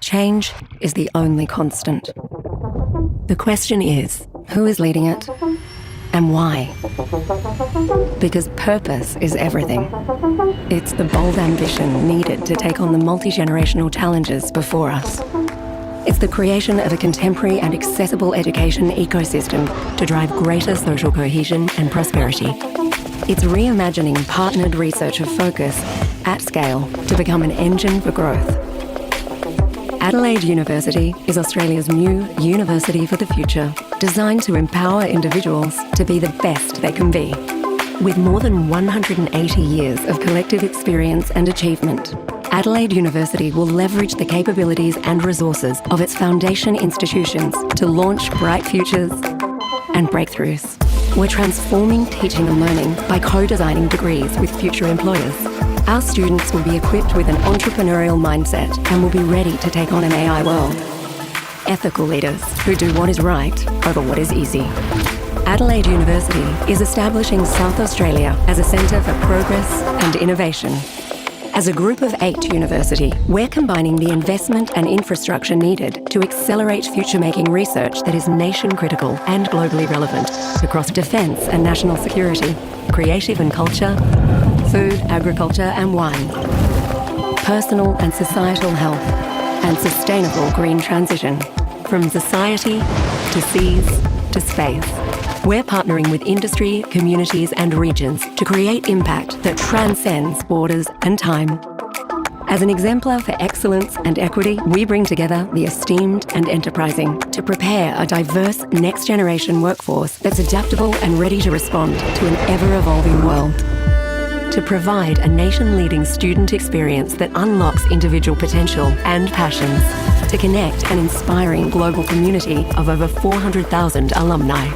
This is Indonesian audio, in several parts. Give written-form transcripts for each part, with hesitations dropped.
change is the only constant. The question is, who is leading it and why? Because purpose is everything. It's the bold ambition needed to take on the multi-generational challenges before us. It's the creation of a contemporary and accessible education ecosystem to drive greater social cohesion and prosperity. It's reimagining partnered research of focus at scale to become an engine for growth. Adelaide University is Australia's new university for the future, designed to empower individuals to be the best they can be. With more than 180 years of collective experience and achievement, Adelaide University will leverage the capabilities and resources of its foundation institutions to launch bright futures and breakthroughs. We're transforming teaching and learning by co-designing degrees with future employers. Our students will be equipped with an entrepreneurial mindset and will be ready to take on an AI world. Ethical leaders who do what is right over what is easy. Adelaide University is establishing South Australia as a centre for progress and innovation. As a group of 8 university, we're combining the investment and infrastructure needed to accelerate future-making research that is nation-critical and globally relevant across defence and national security, creative and culture, food, agriculture and wine, personal and societal health, and sustainable green transition, from society to seas to space. We're partnering with industry, communities and regions to create impact that transcends borders and time. As an exemplar for excellence and equity, we bring together the esteemed and enterprising to prepare a diverse next-generation workforce that's adaptable and ready to respond to an ever-evolving world. To provide a nation-leading student experience that unlocks individual potential and passions. To connect an inspiring global community of over 400,000 alumni.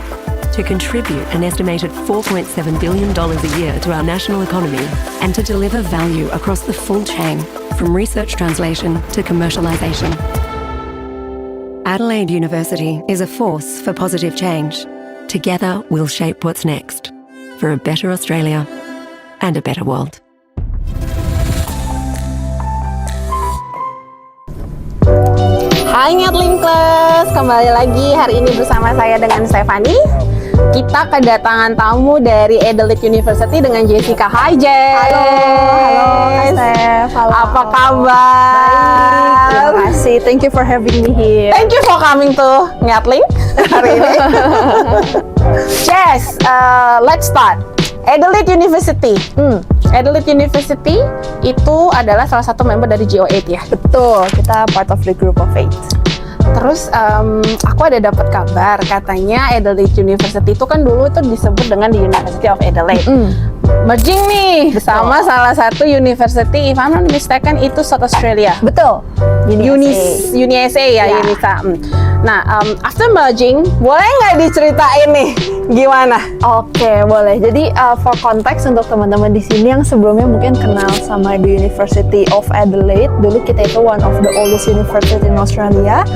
To contribute an estimated $4.7 billion a year to our national economy, and to deliver value across the full chain, from research translation to commercialization. Adelaide University is a force for positive change. Together, we'll shape what's next for a better Australia and a better world. Hai Ngetlinkers, kembali lagi hari ini bersama saya dengan Stephanie. Kita kedatangan tamu dari Adelaide University dengan Jessica. Hai Jess. Halo Steph. Halo. Apa kabar? Baik, terima kasih. Thank you for having me here. Thank you for coming to Ngetlink hari ini. Jess, let's start. Adelaide University. Adelaide University itu adalah salah satu member dari GO8 ya? Betul, kita part of the group of 8. Terus aku ada dapat kabar katanya Adelaide University itu kan dulu itu disebut dengan the University of Adelaide. Merging nih sama salah satu university, if I'm not mistaken itu South Australia. Betul. UniSA ya, UNISA. Nah, after merging, boleh nggak diceritain nih gimana? Oke, boleh. Jadi for context untuk teman-teman di sini yang sebelumnya mungkin kenal sama the University of Adelaide, dulu kita itu one of the oldest university in Australia.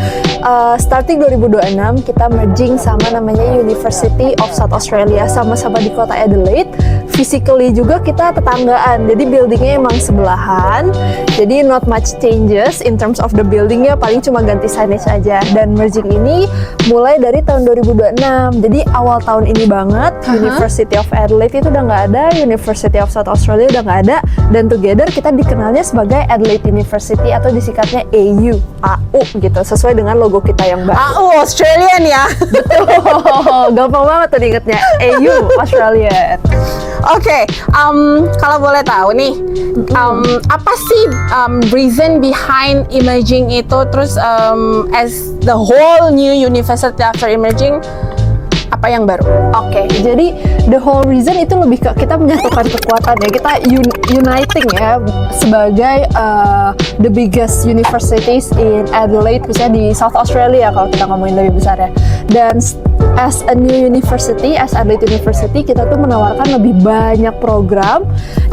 Starting 2026 kita merging sama namanya University of South Australia, sama-sama di kota Adelaide. Physically juga kita tetanggaan, jadi buildingnya emang sebelahan. Jadi not much changes in terms of the buildingnya, paling cuma ganti signage aja. Dan merging ini mulai dari tahun 2026. Jadi awal tahun ini banget, University of Adelaide itu udah nggak ada, University of South Australia udah nggak ada, dan together kita dikenalnya sebagai Adelaide University atau disingkatnya AU gitu, sesuai dengan logo kita yang baru. AU Australian ya. Betul, gampang banget tuh diingetnya, AU Australian. Oke, kalau boleh tahu nih, apa sih reason behind emerging itu, terus as the whole new university after emerging, apa yang baru? Oke, jadi the whole reason itu lebih ke kita menyatukan kekuatan ya, kita uniting ya sebagai the biggest universities in Adelaide, misalnya di South Australia kalau kita ngomongin lebih besar ya. Dan as a new university, as Adelaide University, kita tuh menawarkan lebih banyak program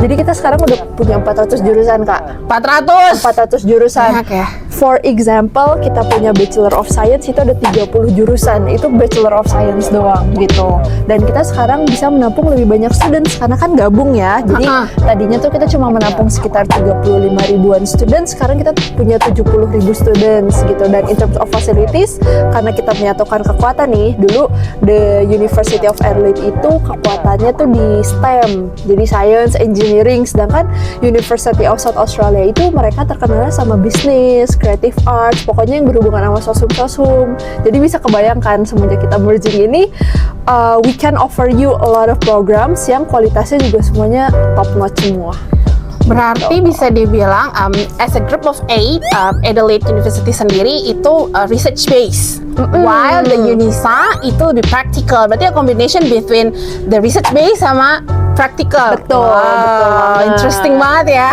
Jadi kita sekarang udah punya 400 jurusan, Kak. 400 jurusan. Banyak ya. For example, kita punya Bachelor of Science itu ada 30 jurusan. Itu Bachelor of Science doang gitu. Dan kita sekarang bisa menampung lebih banyak students karena kan gabung ya. Jadi tadinya tuh kita cuma menampung sekitar 35 ribuan students, sekarang kita punya 70 ribu students gitu. Dan in terms of facilities, karena kita menyatukan kekuatan nih, dulu the University of Adelaide itu kekuatannya tuh di STEM, jadi Science, Engineering, sedangkan University of South Australia itu mereka terkenal sama bisnis, creative arts, pokoknya yang berhubungan sama sosum-sosum. Jadi bisa kebayangkan semenjak kita merging ini, we can offer you a lot of programs yang kualitasnya juga semuanya top notch semua. Berarti bisa dibilang as a group of 8, Adelaide University sendiri itu research based. While the Unisa itu lebih practical. Berarti a combination between the research based sama practical. Betul, wow, betul banget. Interesting banget ya.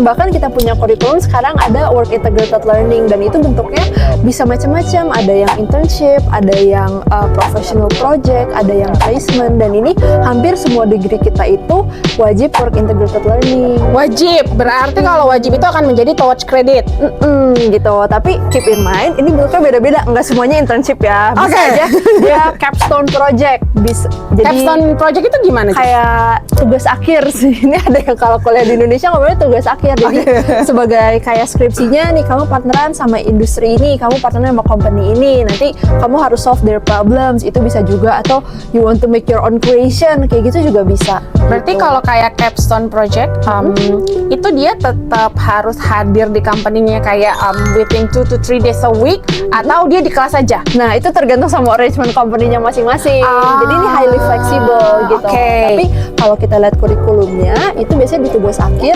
Bahkan kita punya kurikulum sekarang ada work integrated learning, dan itu bentuknya bisa macam-macam. Ada yang internship, ada yang professional project, ada yang placement, dan ini hampir semua degree kita itu wajib work integrated learning. Wajib. Berarti kalau wajib itu akan menjadi towards credit. Gitu. Tapi keep in mind, ini bentuknya beda-beda. Enggak semuanya internship ya. Bisa Oke. aja dia capstone project. Jadi Capstone project itu gimana sih? kayak tugas akhir sih. Ini ada yang kalau kuliah di Indonesia ngomongnya tugas akhir. Jadi sebagai kayak skripsinya nih, kamu partneran sama industri ini, kamu partneran sama company ini, nanti kamu harus solve their problems. Itu bisa juga. Atau you want to make your own creation, kayak gitu juga bisa. Berarti Gitu. kalau kayak capstone project, itu dia tetap harus hadir di company-nya kayak within 2 to 3 days a week, atau dia di kelas aja? Nah, itu tergantung sama arrangement company-nya masing-masing. Jadi ini highly flexible gitu. oke. Tapi kalau kita lihat kurikulumnya, itu biasanya di tugas akhir,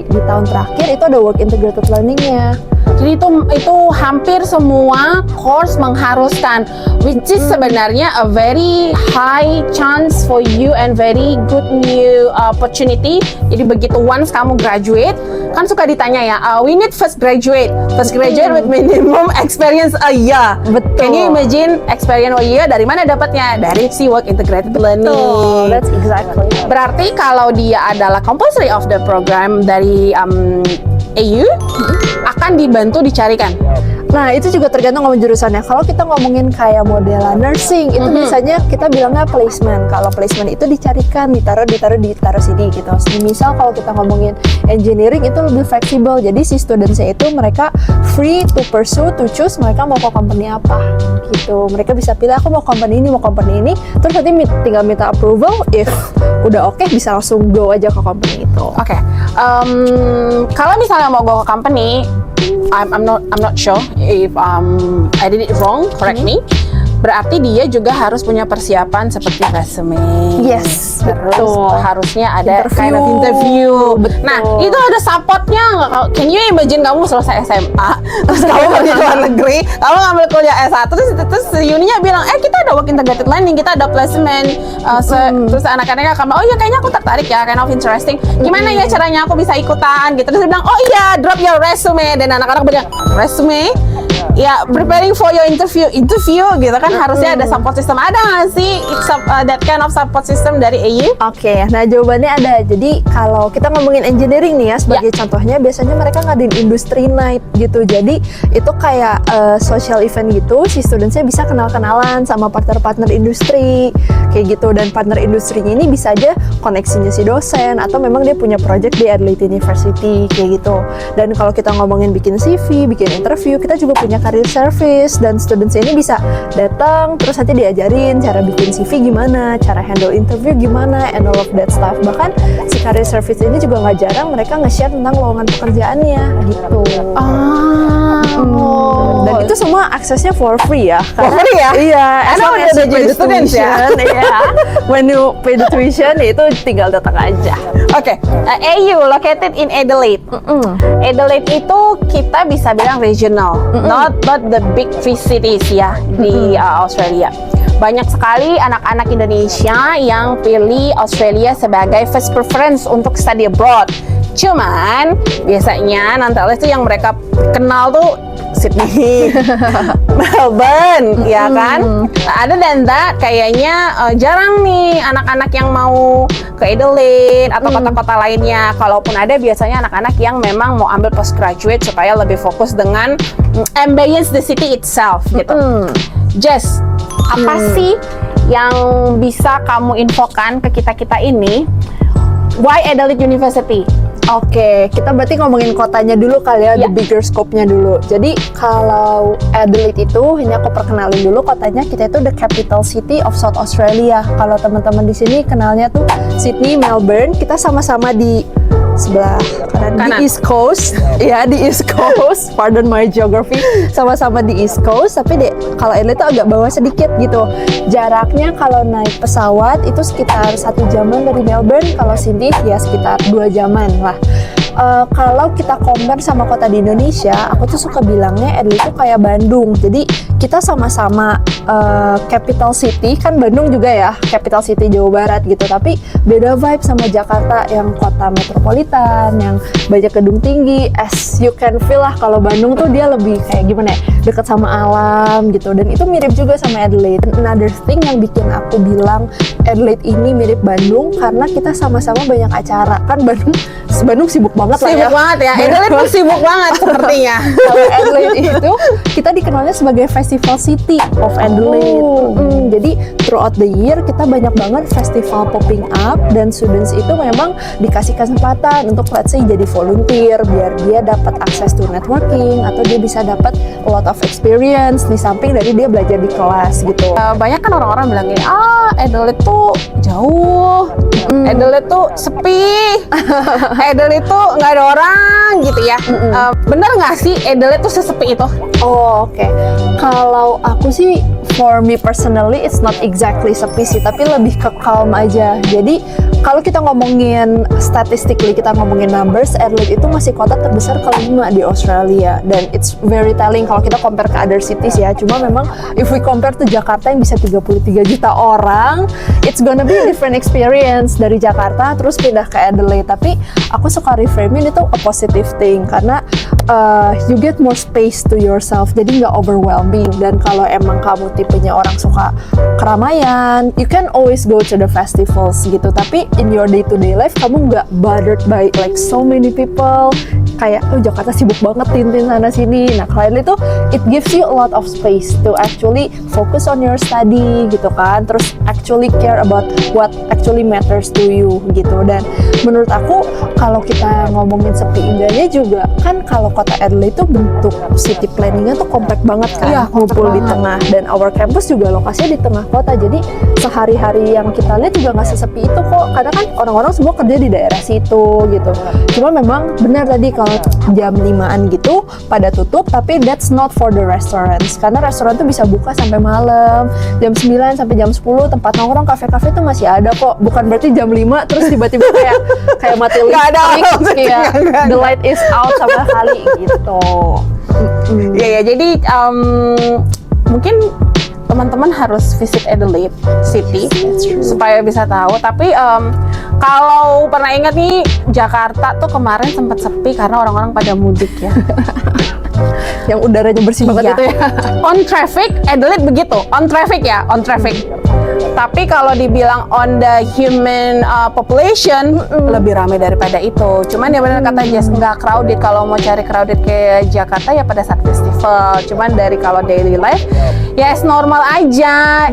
di tahun terakhir itu ada work integrated learning-nya. Jadi itu hampir semua course mengharuskan, which is sebenarnya a very high chance for you and very good new opportunity. Jadi begitu once kamu graduate, kan suka ditanya ya, we need first graduate with minimum experience a year. Betul. Can you imagine experience a year dari mana dapatnya? Dari si work integrated learning. Betul, that's exactly. Berarti kalau dia adalah compulsory of the program dari AU, akan dibantu dicarikan. Nah, itu juga tergantung sama jurusannya. Kalau kita ngomongin kayak modelan nursing, itu biasanya kita bilangnya placement. Kalau placement itu dicarikan, ditaruh sini gitu. Misal kalau kita ngomongin engineering itu lebih fleksibel. Jadi si studentsnya itu mereka free to pursue, to choose mereka mau ke company apa gitu. Mereka bisa pilih, aku mau company ini. Terus nanti tinggal minta approval. If udah oke, bisa langsung go aja ke company itu. Oke. Kalau misalnya mau go ke company, I'm not sure if I did it wrong, correct me. Berarti dia juga harus punya persiapan seperti resume. Yes, Terus betul. harusnya ada Interview. kind of interview. Betul. Nah, itu ada supportnya nggak? Can you imagine kamu selesai SMA, terus kamu pergi ke luar negeri, kamu ngambil kuliah S1, terus uninya bilang, kita ada work integrated learning, kita ada placement, terus anak-anaknya akan bilang, oh iya kayaknya aku tertarik ya, kind of interesting. Gimana ya caranya aku bisa ikutan gitu? Terus dia bilang, oh iya, drop your resume, dan anak-anak bilang, resume? Ya, preparing for your interview gitu kan, harusnya ada support system. Ada nggak sih that kind of support system dari AU? Oke, nah jawabannya ada. Jadi kalau kita ngomongin engineering nih ya, sebagai contohnya biasanya mereka ngadain industry night gitu. Jadi itu kayak social event gitu, si studentsnya bisa kenal-kenalan sama partner-partner industri kayak gitu. Dan partner industrinya ini bisa aja koneksinya si dosen, atau memang dia punya project di Adelaide University kayak gitu. Dan kalau kita ngomongin bikin CV, bikin interview, kita juga punya career service, dan students ini bisa datang terus nanti diajarin cara bikin CV gimana, cara handle interview gimana, and all of that stuff. Bahkan si career service ini juga nggak jarang mereka nge-share tentang lowongan pekerjaannya gitu. Dan itu semua aksesnya for free ya. For free ya? Iya, as Karena long udah as you jadi pay the students ya? tuition, iya. When you pay the tuition, itu tinggal datang aja. Oke, AU located in Adelaide. Adelaide itu kita bisa bilang regional, not the big three cities ya di Australia. Banyak sekali anak-anak Indonesia yang pilih Australia sebagai first preference untuk study abroad. Cuman biasanya Nantelis tuh yang mereka kenal tuh Sydney, Melbourne, ya kan? Ada dan kayaknya jarang nih anak-anak yang mau ke Adelaide atau kota-kota lainnya. Kalaupun ada, biasanya anak-anak yang memang mau ambil postgraduate supaya lebih fokus dengan ambience the city itself gitu. Jess, apa sih yang bisa kamu infokan ke kita-kita ini? Why Adelaide University? Oke, kita berarti ngomongin kotanya dulu kali ya, the bigger scope-nya dulu. Jadi kalau Adelaide itu, ini aku perkenalin dulu kotanya, kita itu the capital city of South Australia. Kalau teman-teman di sini kenalnya tuh Sydney, Melbourne, kita sama-sama di sebelah kanan. Di East Coast, ya di East Coast. Pardon my geography, sama-sama di East Coast. Tapi kalau Adelaide itu agak bawah sedikit gitu. Jaraknya kalau naik pesawat itu sekitar 1 jaman dari Melbourne. Kalau Sydney ya sekitar 2 jaman lah. Kalau kita compare sama kota di Indonesia, aku tuh suka bilangnya Adelaide itu kayak Bandung. Jadi kita sama-sama capital city, kan Bandung juga ya capital city Jawa Barat gitu. Tapi beda vibe sama Jakarta yang kota metropolitan, yang banyak gedung tinggi. As you can feel lah, kalau Bandung tuh dia lebih kayak gimana ya, dekat sama alam gitu. Dan itu mirip juga sama Adelaide. Another thing yang bikin aku bilang Adelaide ini mirip Bandung karena kita sama-sama banyak acara. Kan Bandung sibuk banget lah ya. Sibuk banget ya. Adelaide tuh sibuk banget sepertinya. Kalau Adelaide itu kita dikenalnya sebagai Festival City of Adelaide. Jadi throughout the year kita banyak banget festival popping up dan students itu memang dikasih kesempatan untuk let's say jadi volunteer biar dia dapat akses to networking atau dia bisa dapat a lot of experience di samping dari dia belajar di kelas gitu. Banyak kan orang-orang bilang gini, Adelaide tuh jauh, Adelaide tuh sepi, Adelaide tuh nggak ada orang gitu ya. Bener nggak sih Adelaide tuh sesepi itu? Oh, oke. Kalau aku sih, for me personally, it's not exactly sepi sih, tapi lebih ke calm aja. Jadi kalau kita ngomongin statistically, kita ngomongin numbers, Adelaide itu masih kota terbesar kelima di Australia, dan it's very telling kalau kita compare ke other cities ya. Cuma memang if we compare to Jakarta yang bisa 33 juta orang, it's gonna be a different experience dari Jakarta terus pindah ke Adelaide. Tapi aku suka reframing itu a positive thing karena you get more space to yourself, jadi nggak overwhelming. Dan kalau emang kamu tipenya orang suka keramaian, you can always go to the festivals gitu. Tapi in your day-to-day life, kamu nggak bothered by like so many people. Kayak, Jakarta sibuk banget, tintin sana sini. Nah, kalau itu, it gives you a lot of space to actually focus on your study gitu kan. Terus actually care about what actually matters to you gitu. Dan menurut aku, kalau kita ngomongin sepi enggaknya juga, kan kalau kota Adelaide itu bentuk city planningnya tuh komplek banget kan. Iya, ngumpul di tengah. Dan our campus juga lokasinya di tengah kota. Jadi sehari-hari yang kita lihat juga nggak sesepi itu kok. Karena kan orang-orang semua kerja di daerah situ gitu. Cuma memang benar tadi kalau jam 5-an gitu pada tutup, tapi that's not for the restaurants. Karena restoran tuh bisa buka sampai malam. Jam 9 sampai jam 10 tempat nongkrong, kafe-kafe tuh masih ada kok. Bukan berarti jam 5 terus tiba-tiba kayak mati listrik. Kayak the light is out sama sekali gitu. Ya, jadi mungkin teman-teman harus visit Adelaide City supaya bisa tahu. Tapi kalau pernah ingat nih, Jakarta tuh kemarin sempat sepi karena orang-orang pada mudik ya. Yang udaranya bersih banget itu ya. On traffic, Adelaide begitu. On traffic ya, on traffic. Tapi kalau dibilang on the human population, lebih ramai daripada itu. Cuman ya benar kata Jess, nggak crowded. Kalau mau cari crowded ke Jakarta ya pada saat festival. Cuman dari kalau daily life, ya normal aja.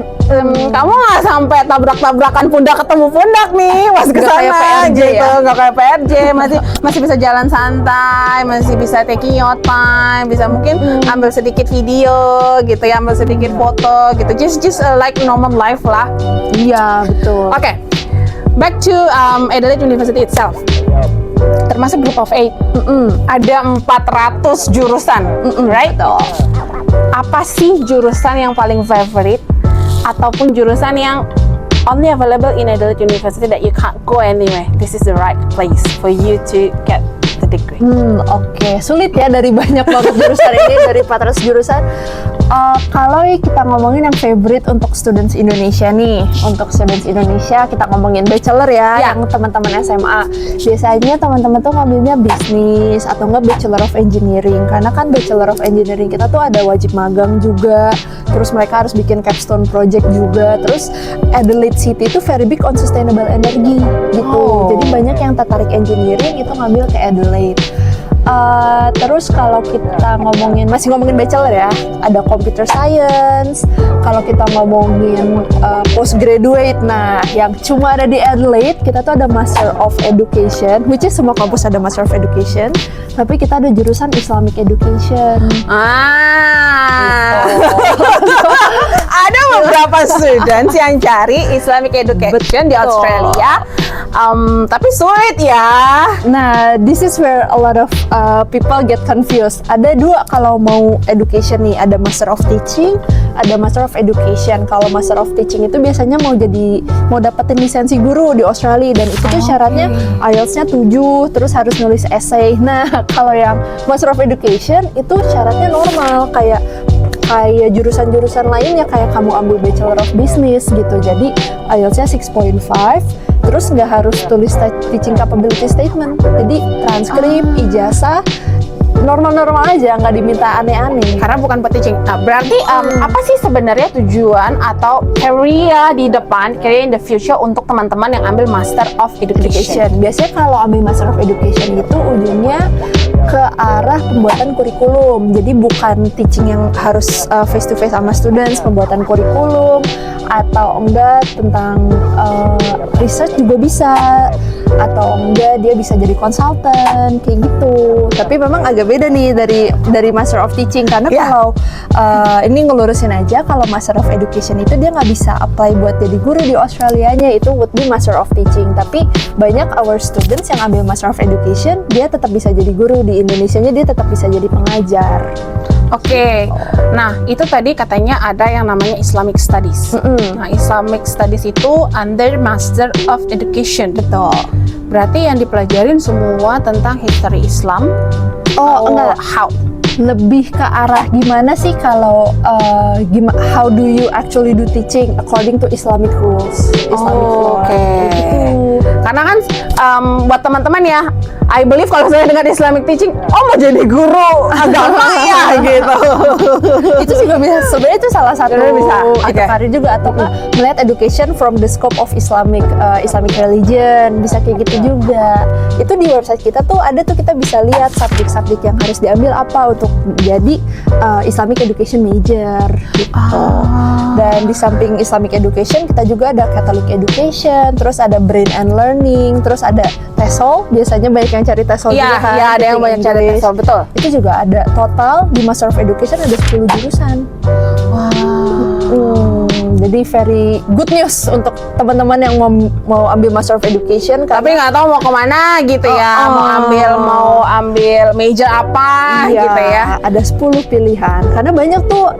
Kamu nggak sampai tabrak-tabrakan pundak ketemu pundak nih pas kesana gitu. Nggak kayak PRJ, masih bisa jalan santai, masih bisa taking your time, bisa mungkin ambil sedikit video gitu ya, ambil sedikit foto gitu. Just like normal life lah. Iya, betul. Oke, back to Adelaide University itself. Termasuk Group of 8. Ada 400 jurusan, right? Apa sih jurusan yang paling favorite ataupun jurusan yang only available in Adelaide University that you can't go anywhere? This is the right place for you to get the degree. Oke. Sulit ya dari banyak banget jurusan ini, dari 400 jurusan. Kalau kita ngomongin yang favorite untuk students Indonesia nih, untuk students Indonesia kita ngomongin bachelor ya, yang teman-teman SMA. Biasanya teman-teman tuh ngambilnya bisnis atau enggak bachelor of engineering, karena kan bachelor of engineering kita tuh ada wajib magang juga, terus mereka harus bikin capstone project juga, terus Adelaide City itu very big on sustainable energy gitu. Jadi banyak yang tertarik engineering itu ngambil ke Adelaide. Terus kalau kita masih ngomongin bachelor ya, ada computer science. Kalau kita ngomongin postgraduate, nah yang cuma ada di Adelaide, kita tuh ada Master of Education, which is semua kampus ada Master of Education, tapi kita ada jurusan Islamic Education. Ada beberapa students yang cari Islamic Education di Australia, tapi sulit ya. Nah, this is where a lot of people get confused. Ada dua kalau mau education nih, ada Master of Teaching, ada Master of Education. Kalau Master of Teaching itu biasanya mau dapetin lisensi guru di Australia, dan itu tuh syaratnya IELTS-nya 7, terus harus nulis essay. Nah, kalau yang Master of Education itu syaratnya normal, kayak jurusan-jurusan lainnya, kayak kamu ambil Bachelor of Business gitu. Jadi IELTS-nya 6.5, terus nggak harus tulis teaching capability statement. Jadi transkrip, ijazah, normal-normal aja, nggak diminta aneh-aneh. Karena bukan teaching. Nah, berarti apa sih sebenarnya tujuan atau career di depan, career in the future untuk teman-teman yang ambil Master of Education? Biasanya kalau ambil Master of Education itu ujungnya ke arah pembuatan kurikulum. Jadi bukan teaching yang harus face to face sama students, pembuatan kurikulum atau enggak tentang research juga bisa, atau enggak dia bisa jadi konsultan kayak gitu. Tapi memang agak beda nih dari Master of Teaching, karena kalau ini ngelurusin aja, kalau Master of Education itu dia nggak bisa apply buat jadi guru di Australianya, itu would be Master of Teaching. Tapi banyak our students yang ambil Master of Education, dia tetap bisa jadi guru di Indonesianya, dia tetap bisa jadi pengajar. Oke, nah itu tadi katanya ada yang namanya Islamic Studies. Nah, Islamic Studies itu under Master of Education. Betul. Berarti yang dipelajarin semua tentang history Islam. Enggak. How? Lebih ke arah gimana sih kalau how do you actually do teaching according to Islamic rules, Islamic law. Gitu. Karena kan buat teman-teman ya, I believe kalau saya dengar Islamic teaching, mau jadi guru agama ya gitu. Itu juga bisa, sebenarnya itu salah satu bisa. karir juga, atau melihat education from the scope of Islamic religion, bisa kayak gitu juga. Itu di website kita tuh ada tuh, kita bisa lihat subjek-subjek yang harus diambil apa untuk jadi Islamic Education major gitu. Dan di samping Islamic Education kita juga ada Catholic Education, terus ada Brain and Learning, terus ada TESOL. Biasanya banyak yang cari TESOL juga kan. Iya, ada yang banyak cari TESOL, betul. Itu juga ada. Total di Master of Education ada 10 jurusan. Jadi very good news untuk teman-teman yang mau ambil Master of Education. Tapi nggak tahu mau kemana gitu ya, mau ambil major apa gitu ya. Ada 10 pilihan. Karena banyak tuh,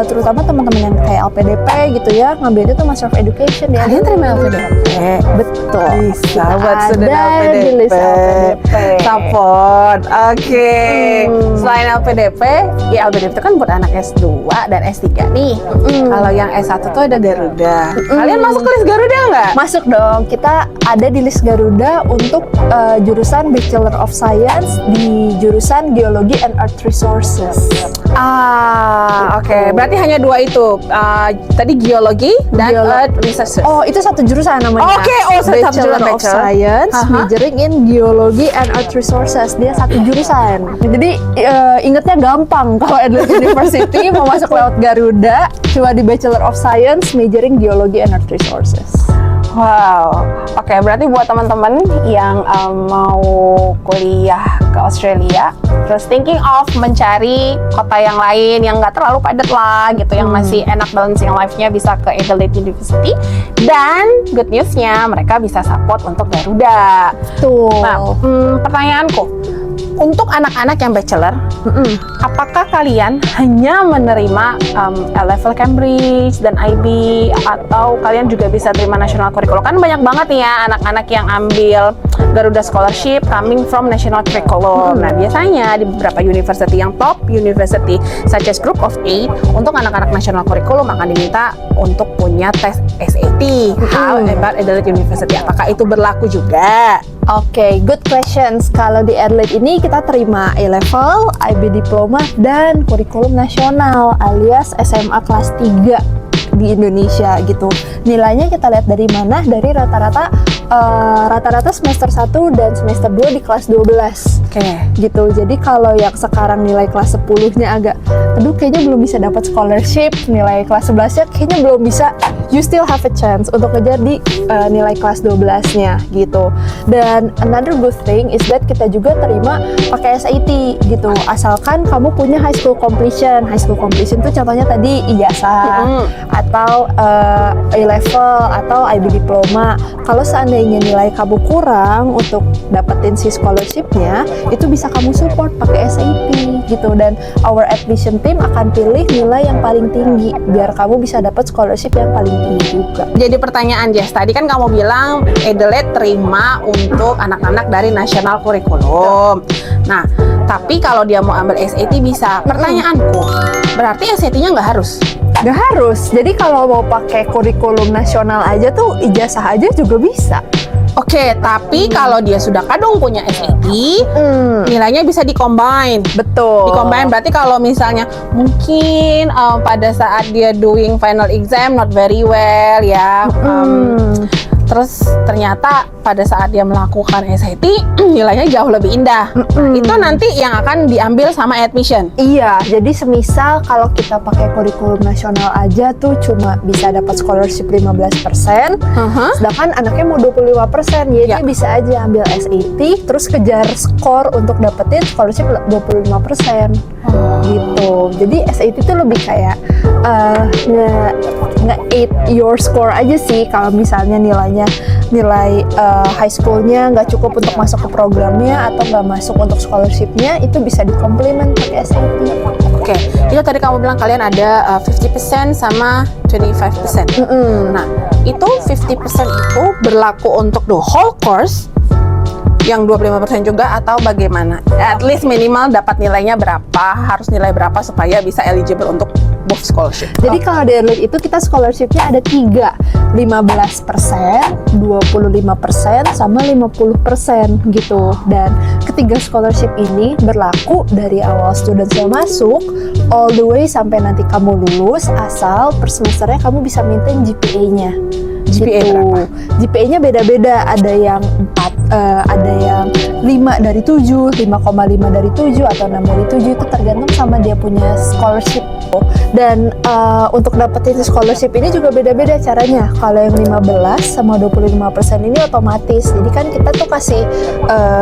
terutama teman-teman yang kayak LPDP gitu ya, ngambilnya tuh Master of Education. Kalian terima LPDP? Betul. Bisa buat student Ada di list LPDP. Support. Oke. Selain LPDP, ya LPDP itu kan buat anak S2 dan S3 nih. Kalau yang S1 tuh ada Garuda. Kalian masuk ke list Garuda nggak? Masuk dong. Kita ada di list Garuda untuk jurusan Bachelor of Science di jurusan Geology and Earth Resources. Oke. Berarti hanya dua itu. Tadi Geologi dan Earth Resources. Oh, itu satu jurusan namanya. Oke, satu Bachelor jurusan of Science, majoring in Geology and Earth Resources. Dia satu jurusan. Jadi ingetnya gampang kalau Adelaide University mau masuk lewat Garuda, cuma di Bachelor of Science, majoring Geology and Earth Resources. Wow, oke, berarti buat teman-teman yang mau kuliah ke Australia, terus thinking of mencari kota yang lain yang nggak terlalu padat lah gitu, yang masih enak balancing life-nya, bisa ke Adelaide University. Dan good news-nya mereka bisa support untuk Garuda. Tuh. Nah, pertanyaanku, untuk anak-anak yang bachelor, apakah kalian hanya menerima A-level Cambridge dan IB, atau kalian juga bisa terima national curriculum? Kan banyak banget nih ya anak-anak yang ambil Garuda Scholarship coming from National Curriculum. Nah, biasanya di beberapa university yang top university such as Group of 8 untuk anak-anak National Curriculum akan diminta untuk punya tes SAT. How about Adelaide University? Apakah itu berlaku juga? Oke, good questions. Kalau di Adelaide ini kita terima A-level, IB diploma, dan kurikulum nasional alias SMA kelas 3 di Indonesia gitu. Nilainya kita lihat dari mana? Dari rata-rata semester 1 dan semester 2 di kelas 12. Oke. Gitu. Jadi kalau yang sekarang nilai kelas 10-nya agak aduh kayaknya belum bisa dapat scholarship, nilai kelas 11-nya kayaknya belum bisa, you still have a chance untuk ngejar di nilai kelas 12-nya gitu. Dan another good thing is that kita juga terima pakai SAT gitu. Asalkan kamu punya high school completion. High school completion itu contohnya tadi ijazah atau A-level atau IB diploma. Kalau seandainya nilai kamu kurang untuk dapetin si scholarship-nya, itu bisa kamu support pakai SAT gitu. Dan our admission team akan pilih nilai yang paling tinggi biar kamu bisa dapat scholarship yang paling tinggi juga. Jadi pertanyaan Jess, tadi kan kamu bilang Adelaide terima untuk anak-anak dari National Curriculum. Nah, tapi kalau dia mau ambil SAT bisa. Pertanyaanku, berarti SAT-nya nggak harus? Nggak harus. Jadi kalau mau pakai kurikulum nasional aja tuh ijazah aja juga bisa. Oke, tapi kalau dia sudah kadung punya SAT, nilainya bisa di-combine. Betul. Di-combine berarti kalau misalnya mungkin pada saat dia doing final exam not very well ya, terus ternyata pada saat dia melakukan SAT nilainya jauh lebih indah. Itu nanti yang akan diambil sama admission. Iya, jadi semisal kalau kita pakai kurikulum nasional aja tuh cuma bisa dapat scholarship 15%, sedangkan anaknya mau 25%, ya dia bisa aja ambil SAT terus kejar skor untuk dapetin scholarship 25%. Gitu. Jadi SAT itu lebih kayak nge-aid your score aja sih. Kalau misalnya nilai high schoolnya nggak cukup untuk masuk ke programnya atau nggak masuk untuk scholarshipnya, itu bisa dikomplement pakai SAT. Oke, itu tadi kamu bilang kalian ada 50% sama 25%. Nah, itu 50% itu berlaku untuk the whole course, yang 25% juga atau bagaimana? At least minimal dapat nilainya berapa, harus nilai berapa supaya bisa eligible untuk both scholarship. Jadi kalau di Adelaide itu kita scholarshipnya ada 3, 15%, 25%, sama 50% gitu. Dan ketiga scholarship ini berlaku dari awal studentnya masuk all the way sampai nanti kamu lulus, asal per semesternya kamu bisa maintain GPA-nya. GPA berapa? GPA-nya beda-beda, ada yang 4, ada yang 5 dari 7, 5,5 dari 7, atau 6 dari 7, itu tergantung sama dia punya scholarship. Dan untuk dapetin scholarship ini juga beda-beda caranya. Kalau yang 15 sama 25% ini otomatis, jadi kan kita tuh kasih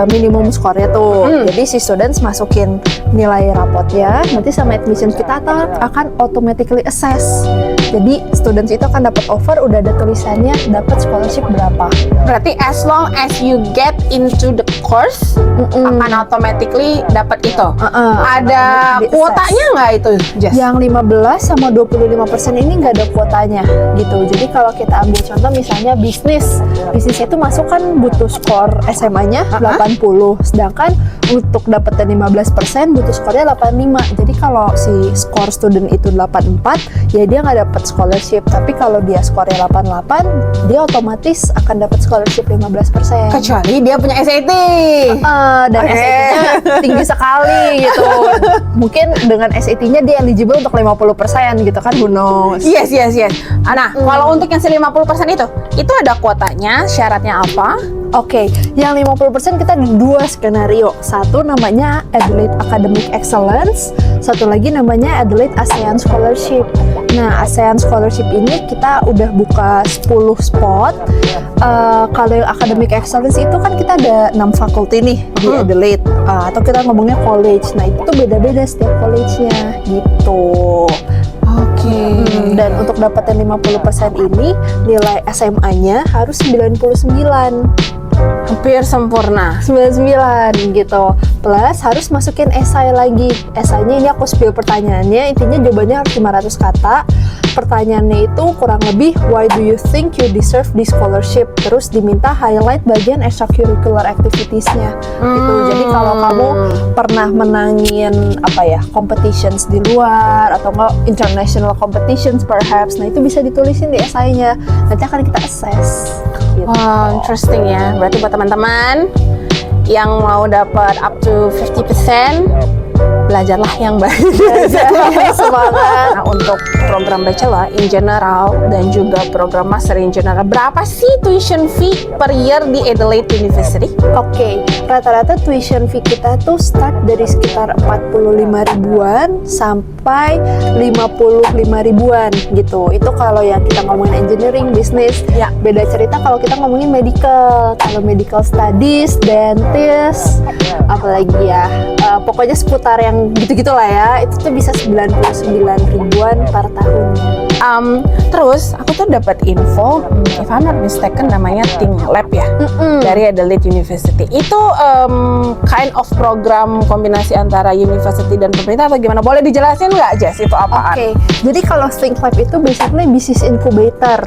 minimum skornya tuh. Jadi si students masukin nilai rapotnya, nanti sama admission kita akan automatically assess. Jadi students itu akan dapat offer, udah ada tulisannya dapat scholarship berapa. Berarti as long as you get into the course, akan automatically dapat itu. Ada kuotanya nggak itu, Jess? Yang 15 sama 25% ini nggak ada kuotanya gitu. Jadi kalau kita ambil contoh misalnya bisnis itu masuk kan butuh skor SMA-nya 80, sedangkan untuk dapetin 15% butuh skornya 85. Jadi kalau si skor student itu 84, ya dia nggak dapat scholarship. Tapi kalau dia skornya 88, dia otomatis akan dapat scholarship 15%. Kecuali dia punya SAT. Dan SAT-nya tinggi sekali gitu. Mungkin dengan SAT-nya dia eligible untuk 50% gitu kan, who knows. Yes. Nah, kalau untuk yang 50% itu ada kuotanya, syaratnya apa? Oke, yang 50% kita ada 2 skenario. Satu namanya Adelaide Academic Excellence, satu lagi namanya Adelaide ASEAN Scholarship. Nah, ASEAN Scholarship ini kita udah buka 10 spot. Kalau yang Academic Excellence itu kan kita ada 6 fakulti nih di Adelaide, atau kita ngomongnya college. Nah, itu tuh beda-beda setiap college-nya gitu. Oke. Dan untuk dapetin 50% ini, nilai SMA-nya harus 99. Hampir sempurna. 99 gitu. Plus harus masukin esai lagi. Esainya ini aku spill pertanyaannya, intinya jawabannya harus 500 kata. Pertanyaannya itu kurang lebih, why do you think you deserve this scholarship? Terus diminta highlight bagian extracurricular activities-nya gitu. Jadi kalau kamu pernah menangin competitions di luar atau enggak international competitions perhaps, nah itu bisa ditulisin di esainya. Nanti akan kita assess gitu. Wow, interesting ya. Berarti buat teman-teman yang mau dapat up to 50%, belajarlah yang baik. Semangat. Nah, untuk program bachelor in general dan juga program master in general, berapa sih tuition fee per year di Adelaide University? Oke, rata-rata tuition fee kita tuh start dari sekitar 45 ribuan sampai 55 ribuan gitu. Itu kalau yang kita ngomongin engineering, bisnis. Ya. Beda cerita kalau kita ngomongin medical. Kalau medical studies, dentist, apalagi ya, pokoknya seputar yang gitu-gitu lah ya. Itu tuh bisa 99 ribuan per tahunnya. Terus aku tuh dapat info, if I'm not mistaken namanya Think Lab ya, dari Adelaide University. Itu kind of program kombinasi antara university dan pemerintah atau gimana? Boleh dijelasin nggak, Jess, itu apaan? Oke, jadi kalau Think Lab itu basically business incubator,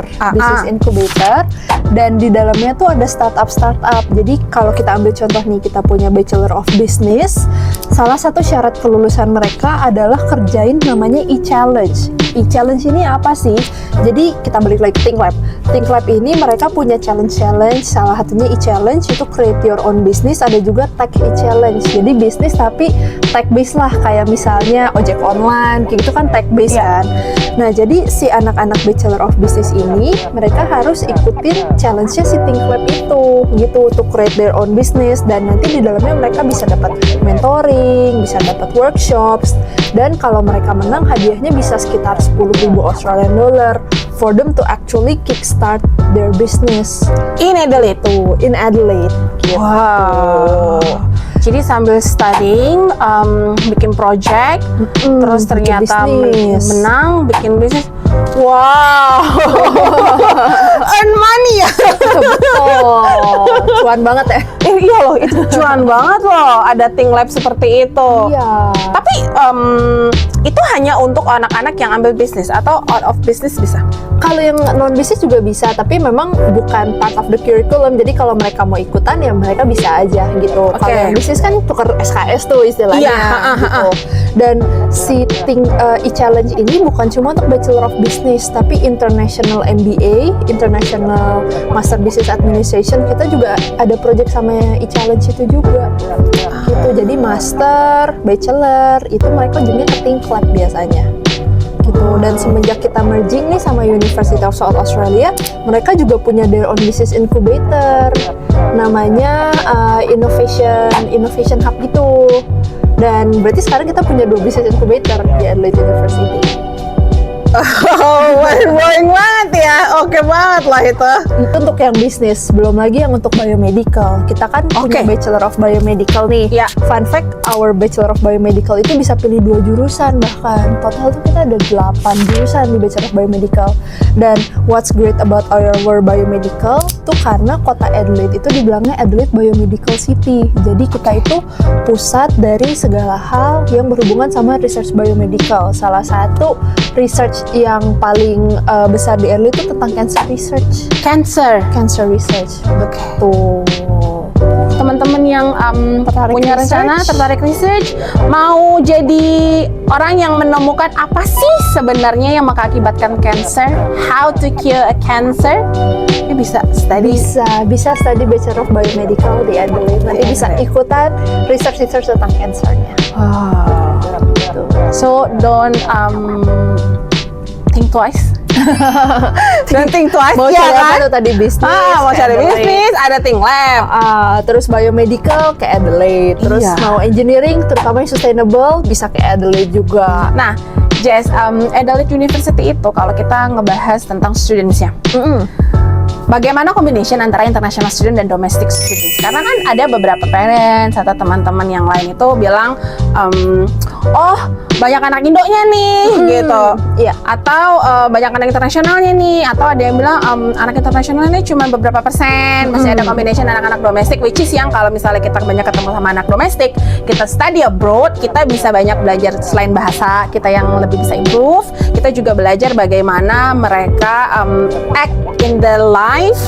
dan di dalamnya tuh ada startup. Jadi kalau kita ambil contoh nih, kita punya Bachelor of Business, salah satu syarat kelulusan mereka adalah kerjain namanya e-challenge. E-challenge ini apa sih? Jadi kita balik lagi ke Think Lab. Think Lab ini mereka punya challenge, salah satunya e-challenge itu create your own business, ada juga tech e-challenge. Jadi bisnis tapi tech based lah, kayak misalnya ojek online, kayak gitu kan tech based kan. Nah, jadi si anak-anak Bachelor of Business ini mereka harus ikutin challenge-nya si Think Lab itu gitu, to create their own business, dan nanti di dalamnya mereka bisa dapat mentoring, bisa dapat workshops, dan kalau mereka menang hadiahnya bisa sekitar 10.000 Australian dollar for them to actually kickstart their business. In Adelaide. Tuh, in Adelaide. Gitu. Wow. Jadi sambil studying, bikin project, terus bikin ternyata bisnis. menang, bikin bisnis. Wow. Earn money ya. Betul. Cuan banget ya. Iya loh, itu cuan banget loh. Ada Think Lab seperti itu. Iya. Tapi itu hanya untuk anak-anak yang ambil bisnis atau out of business bisa? Kalau yang non bisnis juga bisa, tapi memang bukan part of the curriculum. Jadi kalau mereka mau ikutan ya mereka bisa aja gitu. Oke. Kalau yang bisnis kan tuker SKS tuh istilahnya. Iya, gitu. Dan si e-challenge ini bukan cuma untuk Bachelor of Business, tapi International MBA, International Master Business Administration, kita juga ada project sama e-challenge itu juga. Gitu. Jadi master, bachelor itu mereka ujungnya ke Think Lab biasanya. Gitu. Dan semenjak kita merging nih sama University of South Australia, mereka juga punya their own business incubator, namanya Innovation Hub gitu. Dan berarti sekarang kita punya 2 business incubator di Adelaide University. Oh, boring banget ya. Oke banget lah itu. Itu untuk yang bisnis, belum lagi yang untuk biomedical. Kita kan punya Bachelor of Biomedical nih. Ya. Fun fact, our Bachelor of Biomedical itu bisa pilih 2 jurusan bahkan. Total tuh kita ada 8 jurusan di Bachelor of Biomedical. Dan what's great about our biomedical tuh karena kota Adelaide itu dibilangnya Adelaide Biomedical City. Jadi kita itu pusat dari segala hal yang berhubungan sama research biomedical. Salah satu research yang paling besar di Adelaide itu tentang cancer research. Cancer research. Betul. Teman-teman yang punya rencana, tertarik research, mau jadi orang yang menemukan apa sih sebenarnya yang mengakibatkan cancer, how to cure a cancer, ini bisa study. Bisa study Bachelor of Biomedical di Adelaide. Nanti bisa ikutan research tentang cancernya. So don't think twice. Don't think twice. Mau ya cari kan? apa tuh tadi bisnis? Mau ke cari Adelaide. bisnis, ada Think Lab. Terus biomedical ke Adelaide. Terus Iya. mau engineering, terutama yang sustainable, bisa ke Adelaide juga. Nah, Jess, Adelaide University itu kalau kita ngebahas tentang students-nya, bagaimana combination antara international student dan domestic students? Karena kan ada beberapa parents atau teman-teman yang lain itu bilang, oh banyak anak Indonya nih gitu. Iya. Atau banyak anak internasionalnya nih, atau ada yang bilang anak internasionalnya cuma beberapa persen, masih ada combination anak-anak domestik, which is yang kalau misalnya kita banyak ketemu sama anak domestik, kita study abroad, kita bisa banyak belajar selain bahasa kita yang lebih bisa improve, kita juga belajar bagaimana mereka act in the life,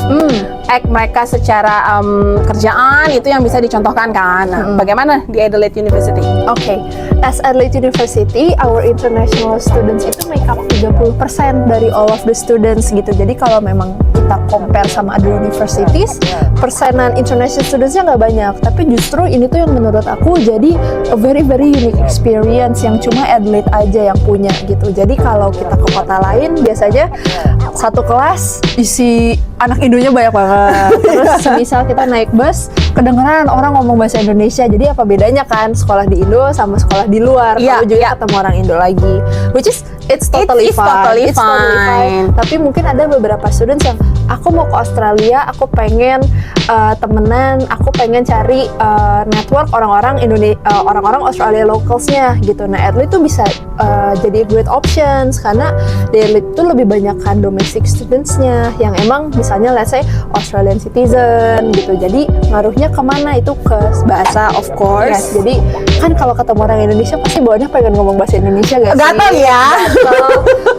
act mereka secara kerjaan, itu yang bisa dicontohkan kan. Nah, bagaimana di Adelaide University? Oke, as Adelaide University, our international students itu make up 30% dari all of the students gitu. Jadi kalau memang kita compare sama other universities, persenan international studentsnya nggak banyak. Tapi justru ini tuh yang menurut aku jadi a very unique experience yang cuma Adelaide aja yang punya gitu. Jadi kalau kita ke kota lain, biasanya satu kelas isi anak Indonya banyak banget. Terus semisal kita naik bus, kedengeran orang ngomong bahasa Indonesia. Jadi apa bedanya kan sekolah di Indo sama sekolah di luar? Iya, Kalau juga iya. ketemu orang Indo lagi, which is it's totally It's fine. totally It's totally fine. Tapi mungkin ada beberapa students yang aku mau ke Australia, aku pengen temenan, aku pengen cari network orang-orang orang-orang Australia localsnya gitu. Nah, Adelaide tuh bisa jadi great options karena di Adelaide tuh lebih banyak kan domestic studentsnya yang emang misalnya let's say Australian citizen gitu. Jadi ngaruhnya kemana itu ke bahasa of course. Yes. Jadi kan kalau ketemu orang Indonesia pasti bawaannya pengen ngomong bahasa Indonesia gak sih? Gatel ya. Gatel.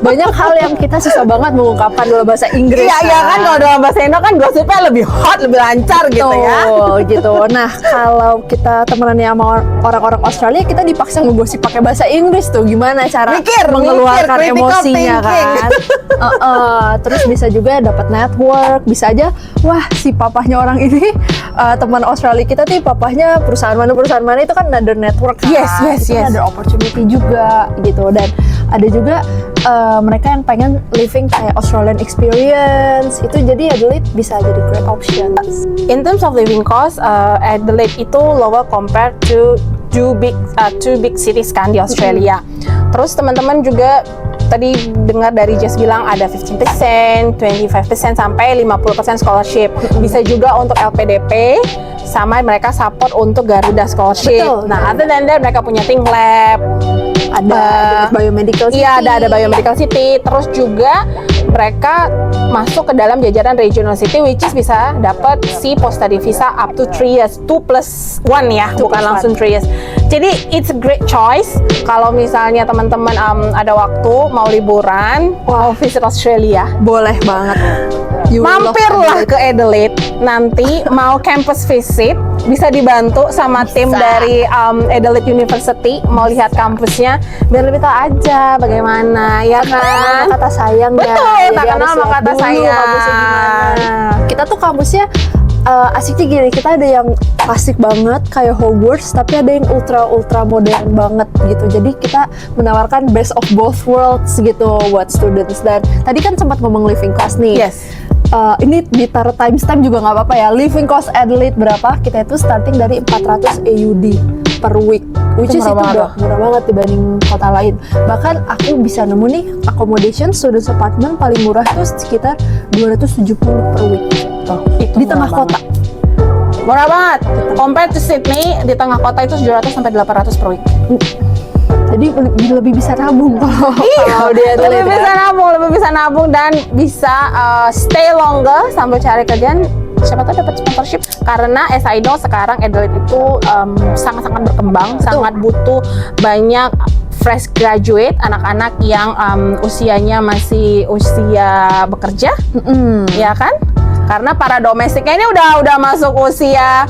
Banyak hal yang kita susah banget mengungkapkan dalam bahasa Inggris. Iya, iya kan kalau dalam bahasa Indo kan gosipnya lebih hot, lebih lancar gitu ya. Betul, gitu. Nah, kalau kita temenannya sama orang-orang Australia, kita dipaksa ngegosip pakai bahasa Inggris tuh. Gimana cara mengeluarkan critical emosinya thinking. kan? Terus bisa juga dapat network, bisa aja, wah si papahnya orang ini teman Australia kita tuh papahnya perusahaan mana itu kan ada network kan? Yes. Itu kan ada opportunity juga gitu. Dan ada juga mereka yang pengen living kayak Australian experience itu, jadi Adelaide bisa jadi great option. In terms of living cost, Adelaide itu lower compared to two big cities kan di Australia. Terus teman-teman juga tadi dengar dari Jess bilang ada 15%, 25% sampai 50% scholarship. Bisa juga untuk LPDP, sama mereka support untuk Garuda scholarship. Betul. Nah, other than that mereka punya Think Lab, Ada biomedical city. iya ada biomedical city. Terus juga mereka masuk ke dalam jajaran regional city, which is bisa dapat si post study visa up to 3 years, 2+1 ya, 2+1. bukan langsung 3 years. Jadi it's a great choice kalau misalnya teman-teman ada waktu mau liburan, mau visit Australia. Boleh banget. You will love Mampirlah Adelaide. ke Adelaide. Nanti mau campus visit bisa dibantu sama tim dari Adelaide University, mau lihat kampusnya biar lebih tahu aja bagaimana ya kan. Kata sayang Betul, guys. tak Jadi kenal harus sama lihat kata dulu sayang. kampusnya gimana. Kita tuh kampusnya asiknya gini, kita ada yang klasik banget kayak Hogwarts, tapi ada yang ultra modern banget gitu. Jadi kita menawarkan best of both worlds gitu buat students. Dan tadi kan sempat ngomong living cost nih. Yes. Ini ditaruh timestamp juga nggak apa-apa ya. Living cost Adelaide berapa? Kita itu starting dari 400 AUD per week, which is itu udah murah banget dibanding kota lain. Bahkan aku bisa nemu nih accommodation student apartment paling murah tuh sekitar 270 per week. Itu Di murah tengah kota. Murah banget. Compared to Sydney, di tengah kota itu 700 sampai 800 per week. Jadi lebih bisa nabung kalau di Adelaide lebih bisa ya. nabung, lebih bisa nabung dan bisa stay longer sambil cari kerjaan. Siapa tahu dapat sponsorship, karena as I know sekarang Adelaide itu sangat-sangat berkembang, sangat butuh banyak fresh graduate, anak-anak yang usianya masih usia bekerja, ya kan? Karena para domestiknya ini udah masuk usia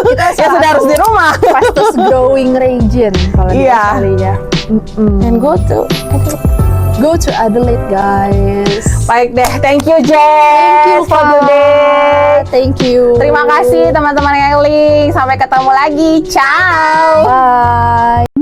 Kita ya sudah harus di rumah. fastest growing region kalau di Iya. Australia. And Go to Adelaide guys. Baik deh, thank you Jess Thank you for today. Thank you. Terima kasih teman-teman Eli. Sampai ketemu lagi. Ciao. Bye.